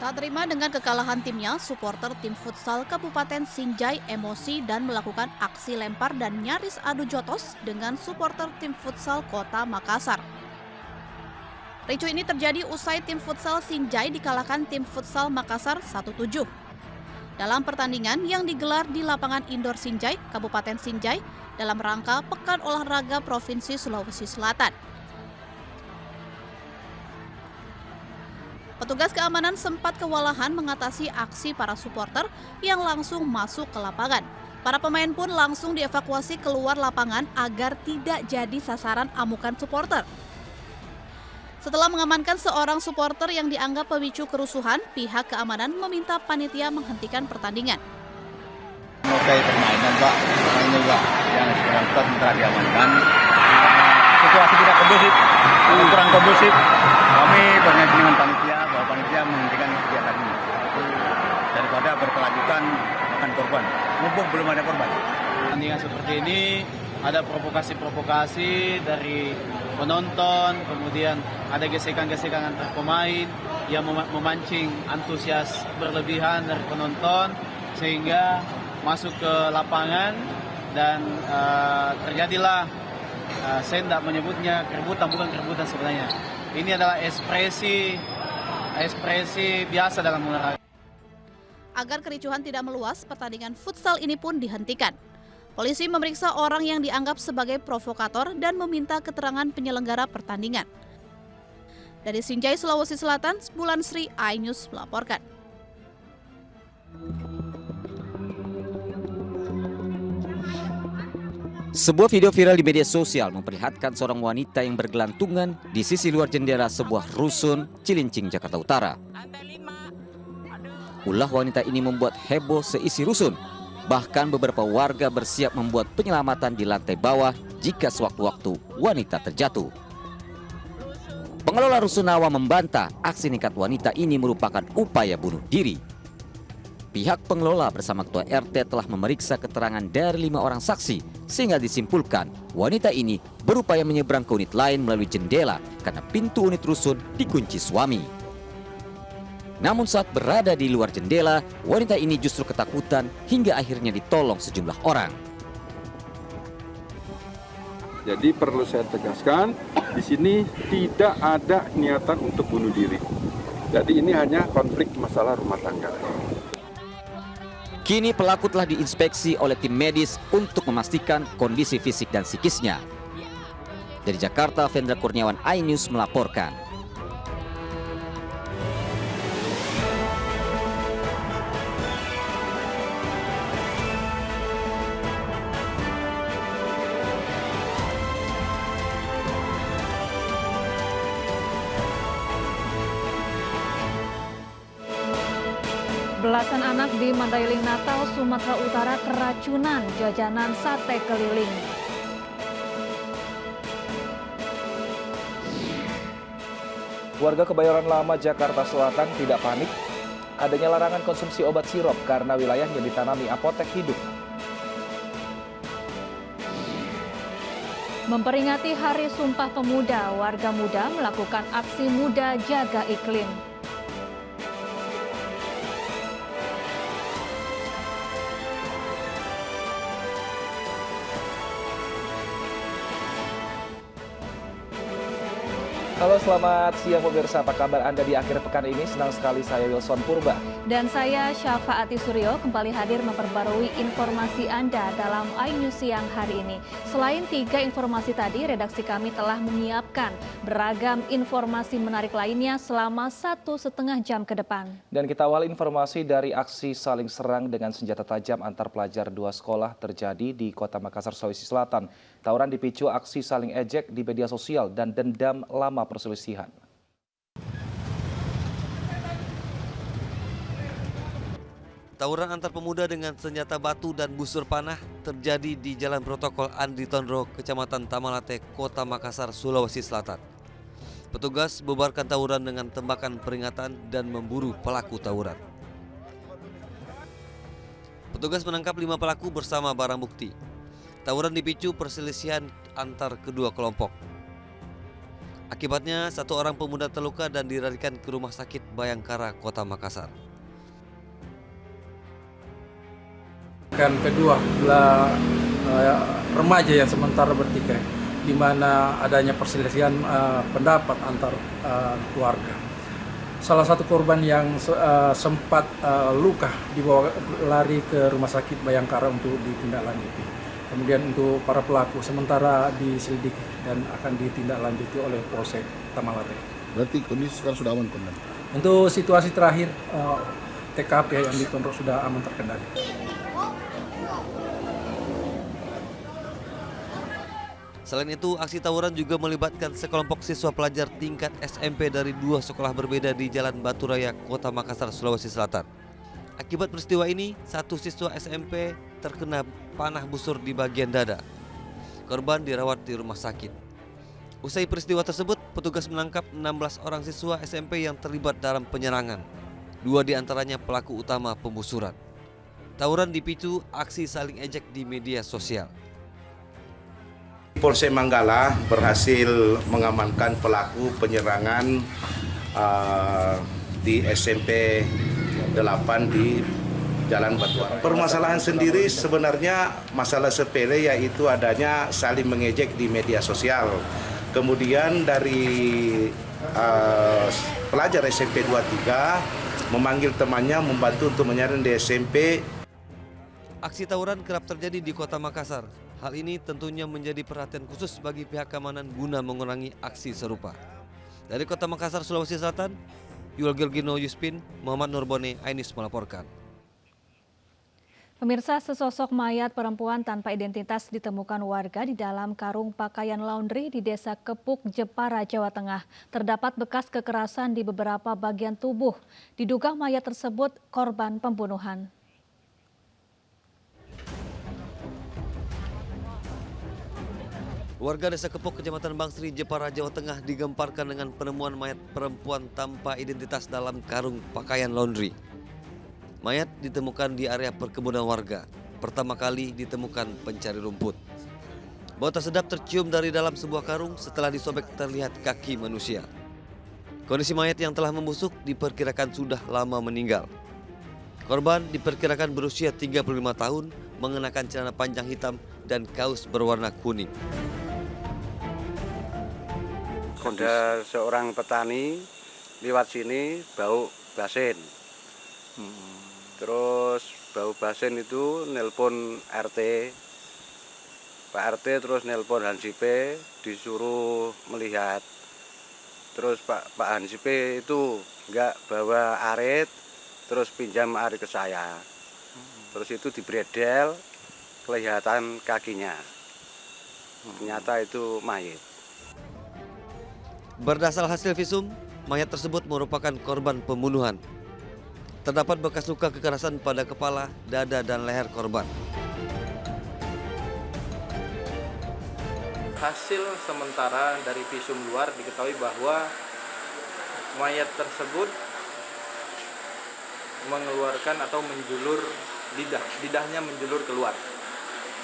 Tak terima dengan kekalahan timnya, supporter tim futsal Kabupaten Sinjai emosi dan melakukan aksi lempar dan nyaris adu jotos dengan supporter tim futsal Kota Makassar. Ricu ini terjadi usai tim futsal Sinjai dikalahkan tim futsal Makassar 1-7. Dalam pertandingan yang digelar di lapangan indoor Sinjai, Kabupaten Sinjai, dalam rangka Pekan Olahraga Provinsi Sulawesi Selatan. Petugas keamanan sempat kewalahan mengatasi aksi para supporter yang langsung masuk ke lapangan. Para pemain pun langsung dievakuasi keluar lapangan agar tidak jadi sasaran amukan supporter. Setelah mengamankan seorang supporter yang dianggap pemicu kerusuhan, pihak keamanan meminta panitia menghentikan pertandingan. Terkait permainan Pak, pemain juga yang penonton telah diamankan. Situasi tidak kondusif, kurang kondusif. Kami koordinasi dengan panitia bahwa panitia menghentikan kegiatan ini daripada berkelanjutan akan korban. Mumpung belum ada korban. Pertandingan seperti ini ada provokasi-provokasi dari penonton, kemudian ada gesekan-gesekan antar pemain yang memancing antusias berlebihan dari penonton sehingga masuk ke lapangan dan terjadilah saya tidak menyebutnya keributan, bukan keributan sebenarnya. Ini adalah ekspresi biasa dalam olahraga. Agar kericuhan tidak meluas, pertandingan futsal ini pun dihentikan. Polisi memeriksa orang yang dianggap sebagai provokator dan meminta keterangan penyelenggara pertandingan. Dari Sinjai, Sulawesi Selatan, Bulan Sri, iNews melaporkan. Sebuah video viral di media sosial memperlihatkan seorang wanita yang bergelantungan di sisi luar jendela sebuah rusun Cilincing, Jakarta Utara. Ulah wanita ini membuat heboh seisi rusun. Bahkan beberapa warga bersiap membuat penyelamatan di lantai bawah jika sewaktu-waktu wanita terjatuh. Pengelola rusunawa membantah aksi nekat wanita ini merupakan upaya bunuh diri. Pihak pengelola bersama ketua RT telah memeriksa keterangan dari 5 orang saksi sehingga disimpulkan wanita ini berupaya menyeberang ke unit lain melalui jendela karena pintu unit rusun dikunci suami. Namun saat berada di luar jendela, wanita ini justru ketakutan hingga akhirnya ditolong sejumlah orang. Jadi perlu saya tegaskan, di sini tidak ada niatan untuk bunuh diri. Jadi ini hanya konflik masalah rumah tangga. Kini pelaku telah diinspeksi oleh tim medis untuk memastikan kondisi fisik dan psikisnya. Dari Jakarta, Vendra Kurniawan, iNews melaporkan. Belasan anak di Mandailing, Natal, Sumatera Utara keracunan jajanan sate keliling. Warga Kebayoran Lama, Jakarta Selatan tidak panik adanya larangan konsumsi obat sirup karena wilayahnya ditanami apotek hidup. Memperingati Hari Sumpah Pemuda, warga muda melakukan aksi muda jaga iklim. Halo, selamat siang pemirsa, apa kabar Anda di akhir pekan ini? Senang sekali saya Wilson Purba. Dan saya Syafaati Suryo kembali hadir memperbarui informasi Anda dalam iNews siang hari ini. Selain 3 informasi tadi, redaksi kami telah menyiapkan beragam informasi menarik lainnya selama 1,5 jam ke depan. Dan kita awali informasi dari aksi saling serang dengan senjata tajam antar pelajar 2 sekolah terjadi di Kota Makassar, Sulawesi Selatan. Tawuran dipicu aksi saling ejek di media sosial dan dendam lama perselisihan. Tawuran antar pemuda dengan senjata batu dan busur panah terjadi di Jalan Protokol Andri Tondro, Kecamatan Tamalate, Kota Makassar, Sulawesi Selatan. Petugas bubarkan tawuran dengan tembakan peringatan dan memburu pelaku tawuran. Petugas menangkap 5 pelaku bersama barang bukti. Tawuran dipicu perselisihan antar kedua kelompok. Akibatnya, 1 orang pemuda terluka dan dilarikan ke Rumah Sakit Bayangkara, Kota Makassar. Kedua belah remaja yang sementara bertikai, di mana adanya perselisihan pendapat antar keluarga. Salah satu korban yang sempat luka dibawa lari ke Rumah Sakit Bayangkara untuk ditindaklanjuti. Kemudian untuk para pelaku sementara diselidiki dan akan ditindaklanjuti oleh Polsek Tamalate. Berarti kondisi sekarang sudah aman, Komandan? Untuk situasi terakhir, TKP yang di Tondro sudah aman terkendali. Selain itu, aksi tawuran juga melibatkan sekelompok siswa pelajar tingkat SMP dari 2 sekolah berbeda di Jalan Batu Raya, Kota Makassar, Sulawesi Selatan. Akibat peristiwa ini, 1 siswa SMP terkena panah busur di bagian dada. Korban dirawat di rumah sakit. Usai peristiwa tersebut, petugas menangkap 16 orang siswa SMP yang terlibat dalam penyerangan. 2 diantaranya pelaku utama pembusuran. Tawuran dipicu aksi saling ejek di media sosial. Polsek Manggala berhasil mengamankan pelaku penyerangan di SMP 8 di Jalan Batuara. Permasalahan sendiri sebenarnya masalah sepele, yaitu adanya saling mengejek di media sosial. Kemudian dari pelajar SMP 23 memanggil temannya membantu untuk menyerang di SMP. Aksi tawuran kerap terjadi di Kota Makassar. Hal ini tentunya menjadi perhatian khusus bagi pihak keamanan guna mengurangi aksi serupa. Dari Kota Makassar, Sulawesi Selatan, Yuel Gilgino Yuspin, Muhammad Nurbone, Ainis melaporkan. Pemirsa, sesosok mayat perempuan tanpa identitas ditemukan warga di dalam karung pakaian laundry di Desa Kepuk, Jepara, Jawa Tengah. Terdapat bekas kekerasan di beberapa bagian tubuh. Diduga mayat tersebut korban pembunuhan. Warga Desa Kepuk, Kecamatan Bangsri, Jepara, Jawa Tengah digemparkan dengan penemuan mayat perempuan tanpa identitas dalam karung pakaian laundry. Mayat ditemukan di area perkebunan warga. Pertama kali ditemukan pencari rumput. Bau tak sedap tercium dari dalam sebuah karung, setelah disobek terlihat kaki manusia. Kondisi mayat yang telah membusuk diperkirakan sudah lama meninggal. Korban diperkirakan berusia 35 tahun, mengenakan celana panjang hitam dan kaos berwarna kuning. Ada seorang petani lewat sini bau basin. Terus bau basin itu nelpon RT. Pak RT terus nelpon Hansipe disuruh melihat. Terus Pak Hansipe itu enggak bawa arit, terus pinjam arit ke saya. Terus itu dibredel, kelihatan kakinya. Ternyata itu mayat. Berdasar hasil visum, mayat tersebut merupakan korban pembunuhan. Terdapat bekas luka kekerasan pada kepala, dada, dan leher korban. Hasil sementara dari visum luar diketahui bahwa mayat tersebut mengeluarkan atau menjulur lidahnya menjulur keluar.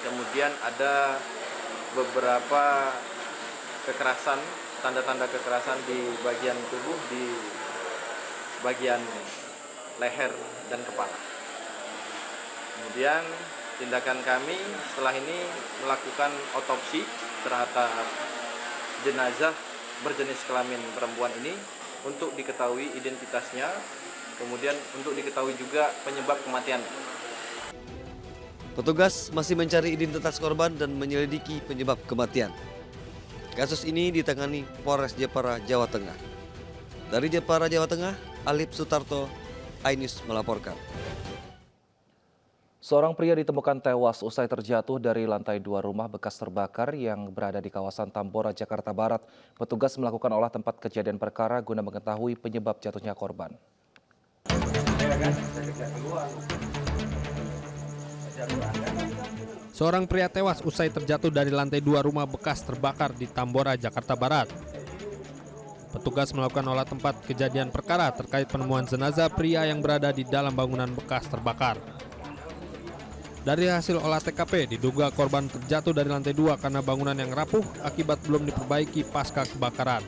Kemudian ada beberapa kekerasan, tanda-tanda kekerasan di bagian tubuh, di bagian leher dan kepala. Kemudian tindakan kami setelah ini melakukan otopsi terhadap jenazah berjenis kelamin perempuan ini untuk diketahui identitasnya, kemudian untuk diketahui juga penyebab kematian. Petugas masih mencari identitas korban dan menyelidiki penyebab kematian. Kasus ini ditangani Polres Jepara, Jawa Tengah. Dari Jepara, Jawa Tengah, Alip Sutarto, Ainis melaporkan. Seorang pria ditemukan tewas usai terjatuh dari lantai 2 rumah bekas terbakar yang berada di kawasan Tambora, Jakarta Barat. Petugas melakukan olah tempat kejadian perkara guna mengetahui penyebab jatuhnya korban. Seorang pria tewas usai terjatuh dari lantai 2 rumah bekas terbakar di Tambora, Jakarta Barat. Petugas melakukan olah tempat kejadian perkara terkait penemuan jenazah pria yang berada di dalam bangunan bekas terbakar. Dari hasil olah TKP, diduga korban terjatuh dari lantai 2 karena bangunan yang rapuh akibat belum diperbaiki pasca kebakaran.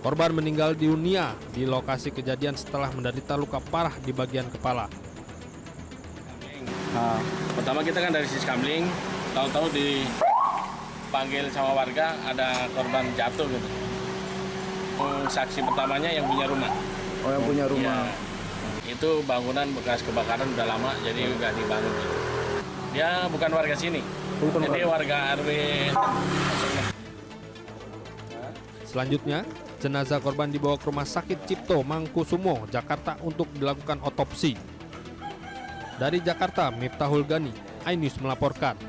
Korban meninggal dunia di lokasi kejadian setelah menderita luka parah di bagian kepala. Nah, pertama kita kan dari Siskamling, tahu-tahu dipanggil sama warga ada korban jatuh gitu. Saksi pertamanya yang punya rumah. Oh, yang punya rumah. Ya, itu bangunan bekas kebakaran udah lama, jadi nggak dibangun gitu. Dia bukan warga sini, jadi warga RW. Selanjutnya, jenazah korban dibawa ke Rumah Sakit Cipto Mangkusumo, Jakarta untuk dilakukan otopsi. Dari Jakarta, Miftahul Gani, iNews melaporkan.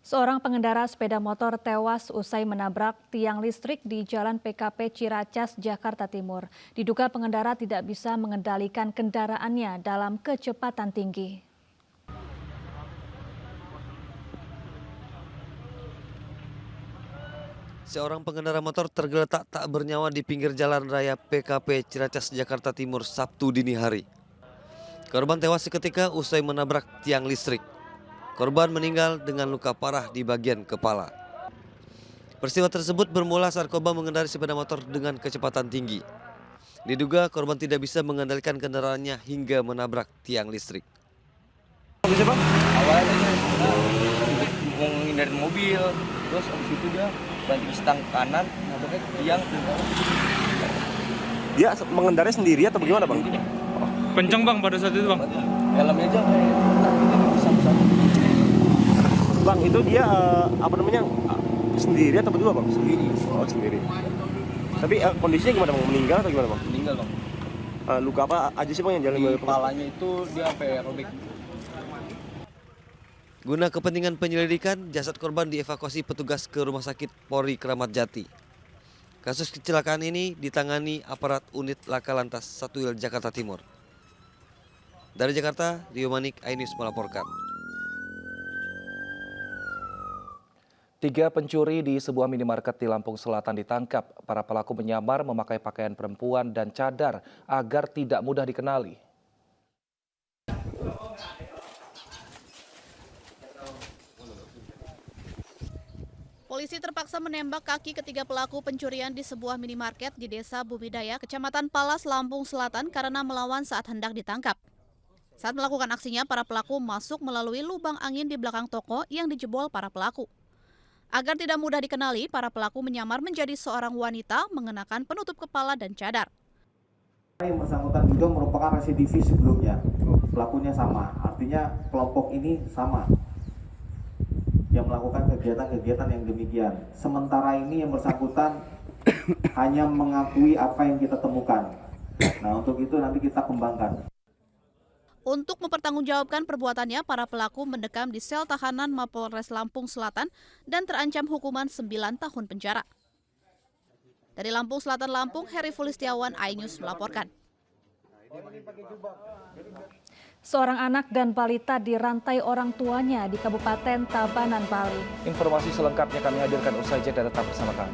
Seorang pengendara sepeda motor tewas usai menabrak tiang listrik di Jalan PKP Ciracas, Jakarta Timur. Diduga pengendara tidak bisa mengendalikan kendaraannya dalam kecepatan tinggi. Seorang pengendara motor tergeletak tak bernyawa di pinggir jalan raya PKP Ciracas, Jakarta Timur, Sabtu dini hari. Korban tewas seketika usai menabrak tiang listrik. Korban meninggal dengan luka parah di bagian kepala. Peristiwa tersebut bermula saat korban mengendarai sepeda motor dengan kecepatan tinggi. Diduga korban tidak bisa mengendalikan kendaraannya hingga menabrak tiang listrik. Awalnya mau ngindarin mobil, terus abis itu dia banting stang kanan, nabraknya ke tiang. Dia mengendarai sendiri atau bagaimana, Bang? Kenceng Bang pada saat itu Bang. Helmnya aja besar-besar. Bang, itu dia sendiri atau berdua, Bang? Sendiri. Oh, sendiri. Tapi kondisinya gimana, Bang? Meninggal atau gimana, Bang? Meninggal, Bang. Luka apa aja sih, Bang, yang jalan di kepalanya itu dia sampai robek. Guna kepentingan penyelidikan, jasad korban dievakuasi petugas ke Rumah Sakit Polri Kramat Jati. Kasus kecelakaan ini ditangani aparat unit Laka Lantas 1 Jakarta Timur. Dari Jakarta, Rio Manik, iNews melaporkan. 3 pencuri di sebuah minimarket di Lampung Selatan ditangkap. Para pelaku menyamar memakai pakaian perempuan dan cadar agar tidak mudah dikenali. Polisi terpaksa menembak kaki ketiga pelaku pencurian di sebuah minimarket di Desa Bumidaya, Kecamatan Palas, Lampung Selatan karena melawan saat hendak ditangkap. Saat melakukan aksinya, para pelaku masuk melalui lubang angin di belakang toko yang dijebol para pelaku. Agar tidak mudah dikenali, para pelaku menyamar menjadi seorang wanita mengenakan penutup kepala dan cadar. Yang bersangkutan juga merupakan residivis sebelumnya. Pelakunya sama, artinya kelompok ini sama yang melakukan kegiatan-kegiatan yang demikian. Sementara ini yang bersangkutan hanya mengakui apa yang kita temukan. Nah, untuk itu nanti kita kembangkan. Untuk mempertanggungjawabkan perbuatannya, para pelaku mendekam di sel tahanan Mapolres Lampung Selatan dan terancam hukuman 9 tahun penjara. Dari Lampung Selatan, Lampung, Heri Fulistiawan, iNews melaporkan. Seorang anak dan balita dirantai orang tuanya di Kabupaten Tabanan, Bali. Informasi selengkapnya kami hadirkan usai jeda, tetap bersama kami.